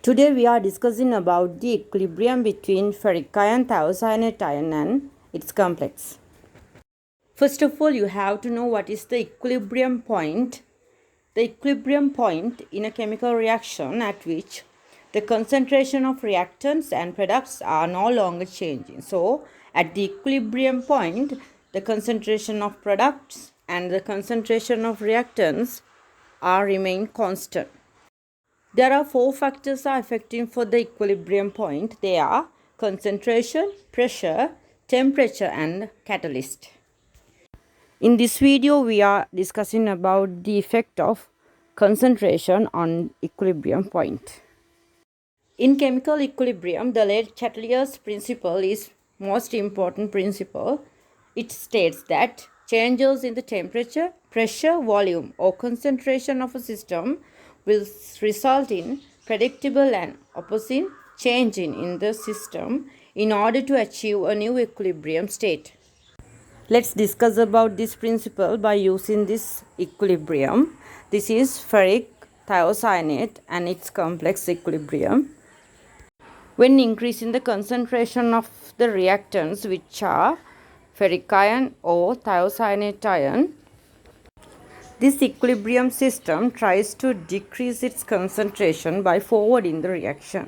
Today we are discussing about the equilibrium between ferric ion, thiocyanate ion and its complex. First of all, you have to know what is the equilibrium point. The equilibrium point in a chemical reaction at which the concentration of reactants and products are no longer changing. So, at the equilibrium point, the concentration of products and the concentration of reactants are remain constant. There are four factors are affecting for the equilibrium point. They are concentration, pressure, temperature and catalyst. In this video, we are discussing about the effect of concentration on equilibrium point. In chemical equilibrium, the Le Chatelier's principle is most important principle. It states that changes in the temperature, pressure, volume or concentration of a system will result in predictable and opposite change in the system in order to achieve a new equilibrium state. Let's discuss about this principle by using this equilibrium. This is ferric thiocyanate and its complex equilibrium. When increasing the concentration of the reactants, which are ferric ion or thiocyanate ion, this equilibrium system tries to decrease its concentration by forwarding the reaction.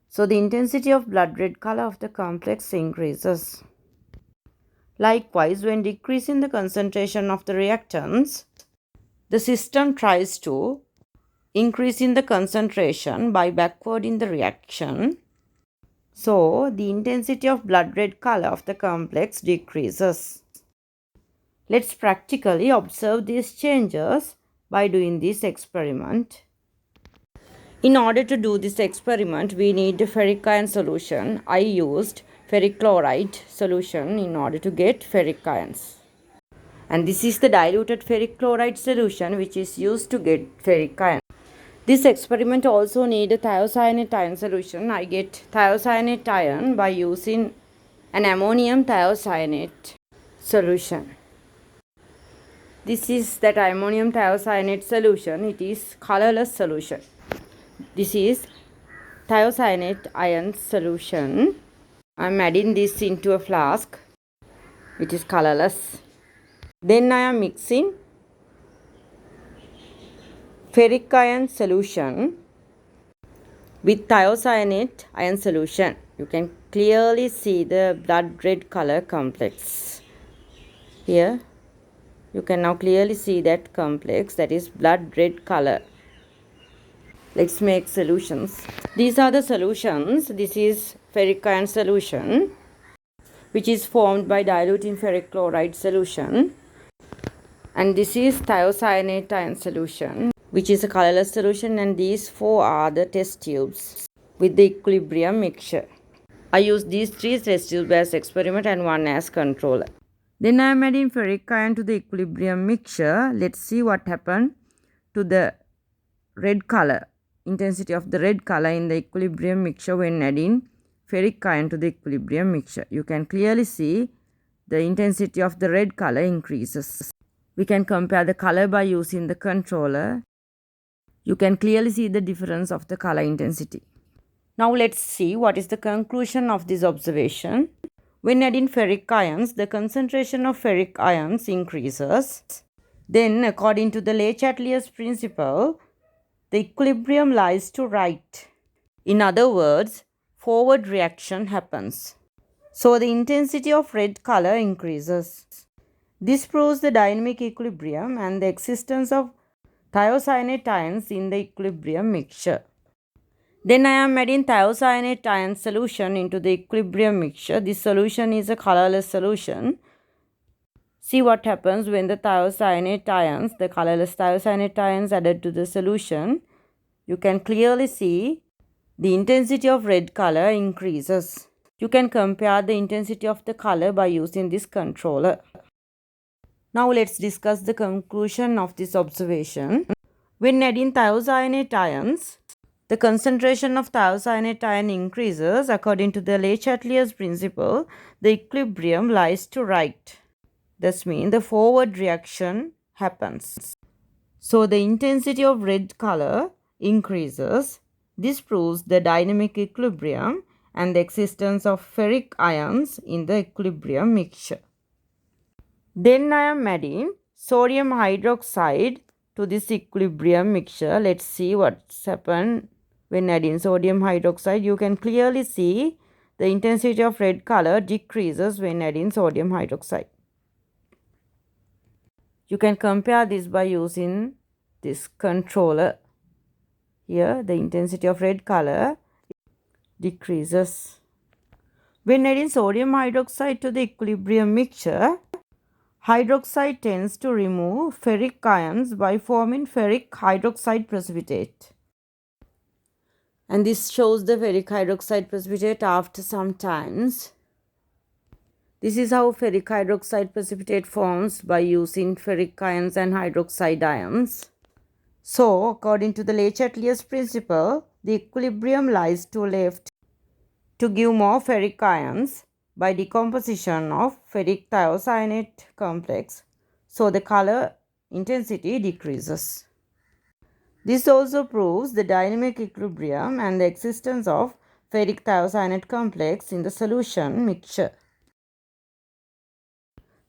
So the intensity of blood red color of the complex increases. Likewise, when decreasing the concentration of the reactants, the system tries to increase in the concentration by backwarding the reaction. So the intensity of blood red color of the complex decreases. Let's practically observe these changes by doing this experiment. In order to do this experiment, we need a ferric ion solution. I used ferric chloride solution in order to get ferric ions. And this is the diluted ferric chloride solution which is used to get ferric ion. This experiment also need a thiocyanate ion solution. I get thiocyanate ion by using an ammonium thiocyanate solution. This is that ammonium thiocyanate solution. It is colorless solution. This is thiocyanate ion solution. I am adding this into a flask which is colorless. Then I am mixing ferric ion solution with thiocyanate ion solution. You can clearly see the blood red color complex. Here you can now clearly see that complex, that is blood red color. Let's make solutions. These are the solutions. This is ferric ion solution which is formed by diluting ferric chloride solution. And this is thiocyanate ion solution which is a colorless solution, and these four are the test tubes with the equilibrium mixture. I use these three test tubes as experiment and one as controller. Then I am adding ferric ion to the equilibrium mixture. Let's see what happened to the red color, intensity of the red color in the equilibrium mixture when adding ferric ion to the equilibrium mixture. You can clearly see the intensity of the red color increases. We can compare the color by using the controller. You can clearly see the difference of the color intensity. Now let's see what is the conclusion of this observation. When adding ferric ions, the concentration of ferric ions increases. Then, according to the Le Chatelier's principle, the equilibrium lies to right. In other words, forward reaction happens. So the intensity of red color increases. This proves the dynamic equilibrium and the existence of thiocyanate ions in the equilibrium mixture. Then I am adding thiocyanate ion solution into the equilibrium mixture. This solution is a colorless solution. See what happens when the thiocyanate ions, the colorless thiocyanate ions added to the solution. You can clearly see the intensity of red color increases. You can compare the intensity of the color by using this controller. Now let's discuss the conclusion of this observation. When adding thiocyanate ions, the concentration of thiocyanate ion increases. According to the Le Chatelier's principle, the equilibrium lies to right. This means the forward reaction happens. So the intensity of red color increases This proves the dynamic equilibrium and the existence of ferric ions in the equilibrium mixture. Then I am adding sodium hydroxide to this equilibrium mixture. Let's see what's happened when adding sodium hydroxide. You can clearly see the intensity of red color decreases when adding sodium hydroxide. You can compare this by using this controller. Here the intensity of red color decreases. When adding sodium hydroxide to the equilibrium mixture, hydroxide tends to remove ferric ions by forming ferric hydroxide precipitate. And this shows the ferric hydroxide precipitate after some times. This is how ferric hydroxide precipitate forms by using ferric ions and hydroxide ions. So, according to the Le Chatelier's principle, the equilibrium lies to left to give more ferric ions by decomposition of ferric thiocyanate complex. So, the color intensity decreases. This also proves the dynamic equilibrium and the existence of ferric thiocyanate complex in the solution mixture.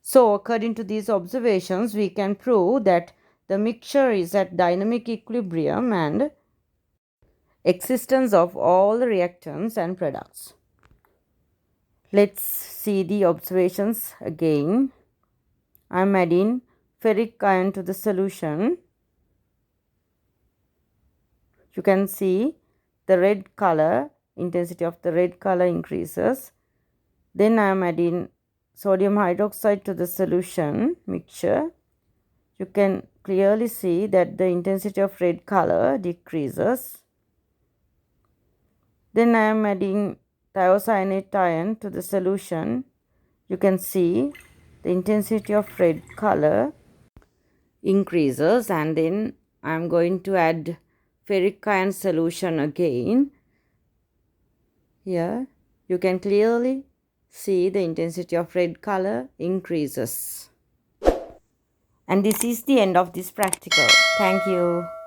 So, according to these observations, we can prove that the mixture is at dynamic equilibrium and existence of all the reactants and products. Let's see the observations again. I am adding ferric ion to the solution. You can see the red color, intensity of the red color increases. Then I am adding sodium hydroxide to the solution mixture. You can clearly see that the intensity of red color decreases. Then I am adding thiocyanate ion to the solution. You can see the intensity of red color increases, and then I am going to add ferric ion solution again. Here you can clearly see the intensity of red color increases. And this is the end of this practical. Thank you.